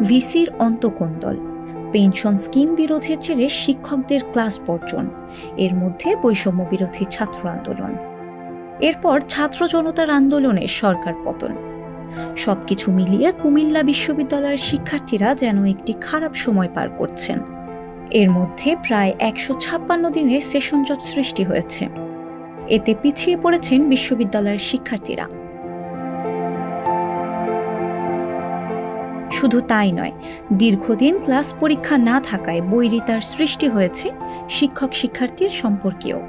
ভিসির অন্তঃকোন্দল, pension scheme বিরোধের জেরে শিক্ষকদের ক্লাস বর্জন, এর মধ্যে বৈষম্য বিরোধী ছাত্র আন্দোলন, এরপর ছাত্র জনতার আন্দোলনে সরকার পতন। সবকিছু মিলিয়ে কুমিল্লা বিশ্ববিদ্যালয়ের শিক্ষার্থীরা যেন একটি খারাপ সময় পার করছেন। এর মধ্যে প্রায় 156 দিনের সেশন জট সৃষ্টি হয়েছে। এতে পিছিয়ে পড়েছেন বিশ্ববিদ্যালয়ের শিক্ষার্থীরা। শুধু তাই নয়, দীর্ঘদিন ক্লাস পরীক্ষা না থাকায় বৈরিতার সৃষ্টি হয়েছে শিক্ষক শিক্ষার্থীর সম্পর্কেও।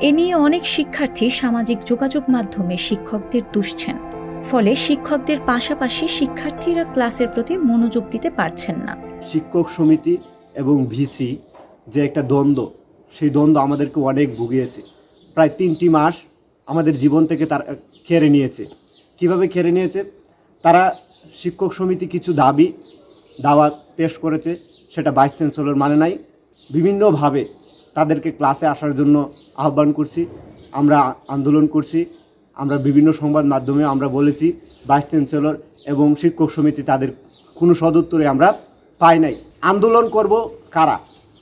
এ নিয়ে অনেক শিক্ষার্থী সামাজিক যোগাযোগ মাধ্যমে শিক্ষকদের দুষছেন। ফলে শিক্ষকদের পাশাপাশি শিক্ষার্থীরা ক্লাসের প্রতি মনোযোগ দিতে পারছেন না। শিক্ষক সমিতি এবং ভিসি যে একটা দ্বন্দ্ব, সেই দ্বন্দ্ব আমাদেরকে অনেক ভুগিয়েছে। প্রায় 3টি মাস আমাদের জীবন থেকে তারা কেড়ে নিয়েছে। কিভাবে কেড়ে নিয়েছে? তারা শিক্ষক সমিতি কিছু দাওয়া পেশ করেছে, সেটা ভাইস চ্যান্সেলর মানে নাই। বিভিন্নভাবে তাদেরকে ক্লাসে আসার জন্য আহ্বান করছি, আমরা আন্দোলন করছি, আমরা বিভিন্ন সংবাদ মাধ্যমে আমরা বলেছি। ভাইস চ্যান্সেলর এবং শিক্ষক সমিতি তাদের কোনো সদুত্তরে আমরা পাই নাই। আন্দোলন করব কারা?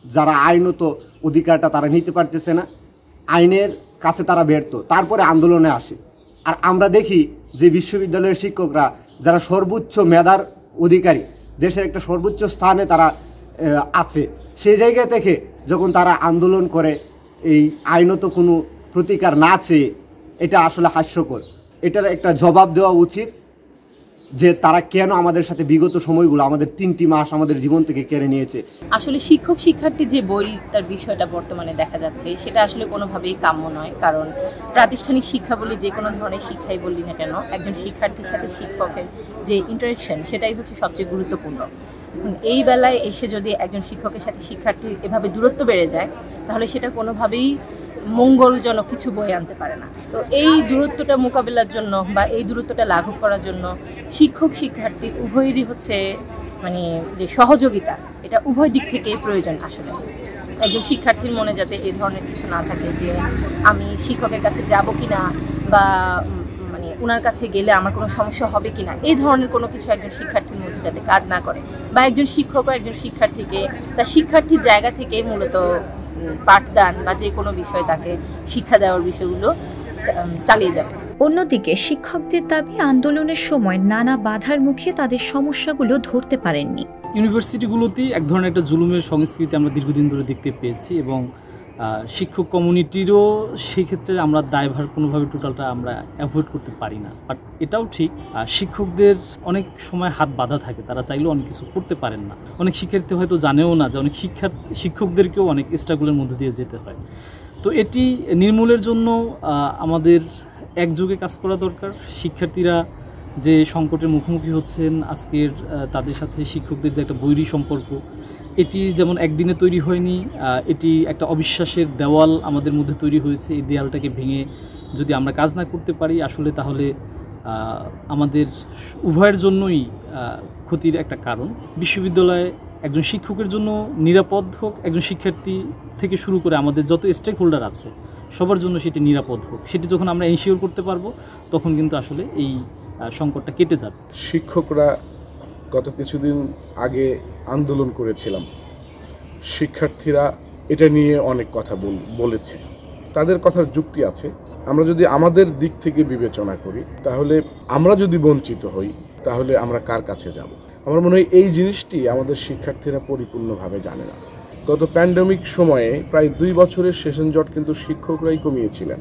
যারা আইনত অধিকারটা তারা নিতে পারতেছে না, আইনের কাছে তারা ব্যর্থ, তারপরে আন্দোলনে আসে। আর আমরা দেখি যে বিশ্ববিদ্যালয়ের শিক্ষকরা যারা সর্বোচ্চ মেধার অধিকারী, দেশের একটা সর্বোচ্চ স্থানে তারা আছে, সেই জায়গা থেকে যখন তারা আন্দোলন করে এই আইনত কোনো প্রতিকার না চেয়ে, এটা আসলে হাস্যকর। এটার একটা জবাব দেওয়া উচিত যে তারা কেন আমাদের সাথে বিগত সময়গুলো, আমাদের 3টি মাস আমাদের জীবন থেকে কেড়ে নিয়েছে। আসলে শিক্ষক শিক্ষার্থীর যে বৈরিতার বিষয়টা বর্তমানে দেখা যাচ্ছে, সেটা আসলে কোনোভাবেই কাম্য নয়। কারণ প্রাতিষ্ঠানিক শিক্ষা বলি, যে কোনো ধরনের শিক্ষাই বললি না কেন, একজন শিক্ষার্থীর সাথে শিক্ষকের যে ইন্টারেকশন, সেটাই হচ্ছে সবচেয়ে গুরুত্বপূর্ণ। এই বেলায় এসে যদি একজন শিক্ষকের সাথে শিক্ষার্থীর এভাবে দূরত্ব বেড়ে যায়, তাহলে সেটা কোনোভাবেই মঙ্গলজনক কিছু বয়ে আনতে পারে না। তো এই দূরত্বটা মোকাবিলার জন্য বা এই দূরত্বটা লাঘব করার জন্য শিক্ষক শিক্ষার্থী উভয়েরই হচ্ছে যে সহযোগিতা, এটা উভয় দিক থেকে প্রয়োজন। আসলে একজন শিক্ষার্থীর মনে যাতে এই ধরনের কিছু না থাকে যে আমি শিক্ষকের কাছে যাব কিনা বা ওনার কাছে গেলে আমার কোনো সমস্যা হবে কিনা, এই ধরনের কোনো কিছু একজন শিক্ষার্থীর মধ্যে যাতে কাজ না করে, বা একজন শিক্ষকও একজন শিক্ষার্থীকে তার শিক্ষার্থীর জায়গা থেকে মূলত পাঠদান বা যে কোনো বিষয় তাকে শিক্ষা দেওয়ার বিষয়গুলো চালিয়ে যাবে। অন্যদিকে শিক্ষকদের দাবি, আন্দোলনের সময় নানা বাধার মুখে তাদের সমস্যাগুলো ধরতে পারেননি। ইউনিভার্সিটিগুলোতেই এক ধরনের একটা জুলুমের সংস্কৃতি আমরা দীর্ঘদিন ধরে দেখতে পেয়েছি, এবং শিক্ষক কমিউনিটিরও সেক্ষেত্রে আমরা দায়ভার কোনোভাবে টোটালটা আমরা অ্যাভয়েড করতে পারি না। বাট এটাও ঠিক, শিক্ষকদের অনেক সময় হাত বাঁধা থাকে, তারা চাইলেও অনেক কিছু করতে পারেন না। অনেক শিক্ষার্থী হয়তো জানেও না যে অনেক শিক্ষকদেরকেও অনেক স্ট্রাগলের মধ্যে দিয়ে যেতে হয়। তো এটি নির্মূলের জন্য আমাদের একযোগে কাজ করা দরকার। শিক্ষার্থীরা যে সংকটের মুখোমুখি হচ্ছেন আজকের, তাদের সাথে শিক্ষকদের যে একটা বৈরী সম্পর্ক, এটি যেমন একদিনে তৈরি হয়নি, এটি একটা অবিশ্বাসের দেওয়াল আমাদের মধ্যে তৈরি হয়েছে। এই দেওয়ালটাকে ভেঙে যদি আমরা কাজ না করতে পারি, আসলে তাহলে আমাদের উভয়ের জন্যই ক্ষতির একটা কারণ। বিশ্ববিদ্যালয়ে একজন শিক্ষকের জন্য নিরাপদ হোক, একজন শিক্ষার্থী থেকে শুরু করে আমাদের যত স্টেক হোল্ডার আছে সবার জন্য সেটি নিরাপদ হোক। সেটি যখন আমরা এনশিওর করতে পারবো, তখন কিন্তু আসলে এই সংকটটা কেটে যাবে। শিক্ষকরা গত কিছুদিন আগে আন্দোলন করেছিলাম, শিক্ষার্থীরা এটা নিয়ে অনেক কথা বলেছে, তাদের কথার যুক্তি আছে। আমরা যদি আমাদের দিক থেকে বিবেচনা করি, তাহলে আমরা যদি বঞ্চিত হই, তাহলে আমরা কার কাছে যাব? আমার মনে হয় এই জিনিসটি আমাদের শিক্ষার্থীরা পরিপূর্ণভাবে জানে না। গত প্যান্ডেমিক সময়ে প্রায় 2 বছরের সেশন জট কিন্তু শিক্ষকরাই কমিয়েছিলেন।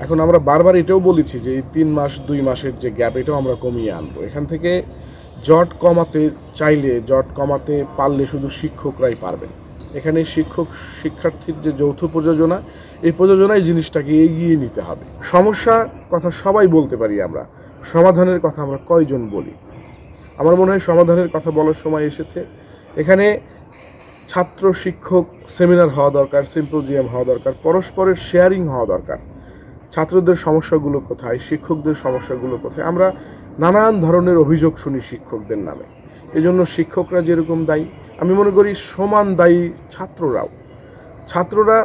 এখন আমরা বারবার এটাও বলেছি যে এই 3 মাস 2 মাসের যে গ্যাপ, এটাও আমরা কমিয়ে আনবো। এখান থেকে জট কমাতে চাইলে, জট কমাতে পারলে শুধু শিক্ষকরাই পারবেন। এখানে শিক্ষক শিক্ষার্থীর যে যৌথ প্রযোজনা, এই প্রযোজনায় জিনিসটাকে এগিয়ে নিতে হবে। সমস্যার কথা সবাই বলতে পারি আমরা, সমাধানের কথা আমরা কয়জন বলি? আমার মনে হয় সমাধানের কথা বলার সময় এসেছে। এখানে ছাত্র শিক্ষক সেমিনার হওয়া দরকার, সিম্পোজিয়াম হওয়া দরকার, পরস্পরের শেয়ারিং হওয়া দরকার। ছাত্রদের সমস্যাগুলো কোথায়, শিক্ষকদের সমস্যাগুলো কোথায়? আমরা নানান ধরনের অভিযোগ শুনি শিক্ষকদের নামে। এজন্য শিক্ষকরা যেরকম দায়ী, আমি মনে করি সমান দায়ী ছাত্ররাও। ছাত্ররা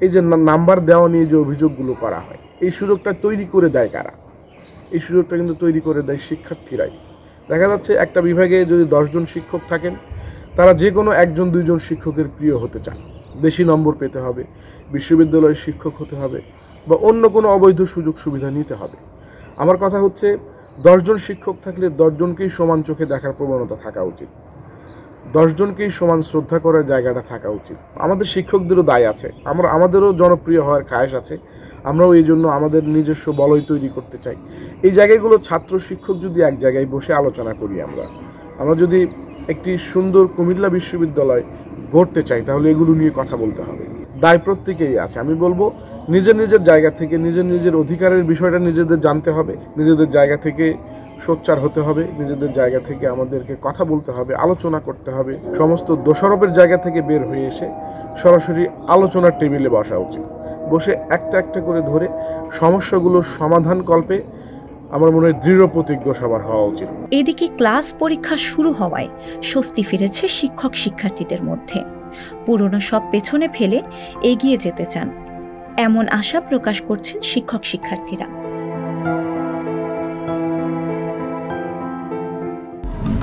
এই যে নাম্বার দেওয়া নিয়ে যে অভিযোগগুলো করা হয়, এই সুযোগটা তৈরি করে দেয় কারা? এই সুযোগটা কিন্তু তৈরি করে দেয় শিক্ষার্থীরাই। দেখা যাচ্ছে একটা বিভাগে যদি 10 জন শিক্ষক থাকেন, তারা যে কোনো 1 জন 2 জন শিক্ষকের প্রিয় হতে চান, বেশি নম্বর পেতে হবে, বিশ্ববিদ্যালয়ের শিক্ষক হতে হবে, বা অন্য কোনো অবৈধ সুযোগ সুবিধা নিতে হবে। আমার কথা হচ্ছে 10 জন শিক্ষক থাকলে 10 জনকেই সমান চোখে দেখার প্রবণতা থাকা উচিত, 10 জনকেই সমান শ্রদ্ধা করার জায়গাটা থাকা উচিত। আমাদের শিক্ষকদেরও দায় আছে, আমাদেরও জনপ্রিয় হওয়ার খায়েশ আছে, আমরাও এই জন্য আমাদের নিজস্ব বলয় তৈরি করতে চাই। এই জায়গাগুলো ছাত্র শিক্ষক যদি এক জায়গায় বসে আলোচনা করি, আমরা যদি একটি সুন্দর কুমিল্লা বিশ্ববিদ্যালয় গড়তে চাই, তাহলে এগুলো নিয়ে কথা বলতে হবে। দায় প্রত্যেকেই আছে। আমি বলবো নিজের নিজের জায়গা থেকে নিজের অধিকারের বিষয়টা নিজেদের জানতে হবে, নিজেদের জায়গা থেকে সোচ্চার হতে হবে, নিজেদের জায়গা থেকে আমাদেরকে কথা বলতে হবে, আলোচনা করতে হবে। সমস্ত দোষারোপের জায়গা থেকে বের হয়ে এসে সরাসরি আলোচনার টেবিলে বসা উচিত। বসে একটা একটা করে ধরে সমস্যাগুলোর সমাধান কল্পে আমার মনে হয় দৃঢ় প্রতিজ্ঞ সবার হওয়া উচিত। এদিকে ক্লাস পরীক্ষা শুরু হওয়ায় স্বস্তি ফিরেছে শিক্ষক শিক্ষার্থীদের মধ্যে। পুরনো সব পেছনে ফেলে এগিয়ে যেতে চান, এমন আশা প্রকাশ করছেন শিক্ষক শিক্ষার্থীরা।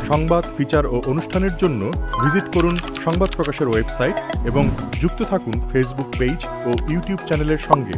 সংবাদ, ফিচার ও অনুষ্ঠানের জন্য ভিজিট করুন সংবাদ প্রকাশের ওয়েবসাইট এবং যুক্ত থাকুন ফেসবুক পেজ ও ইউটিউব চ্যানেলের সঙ্গে।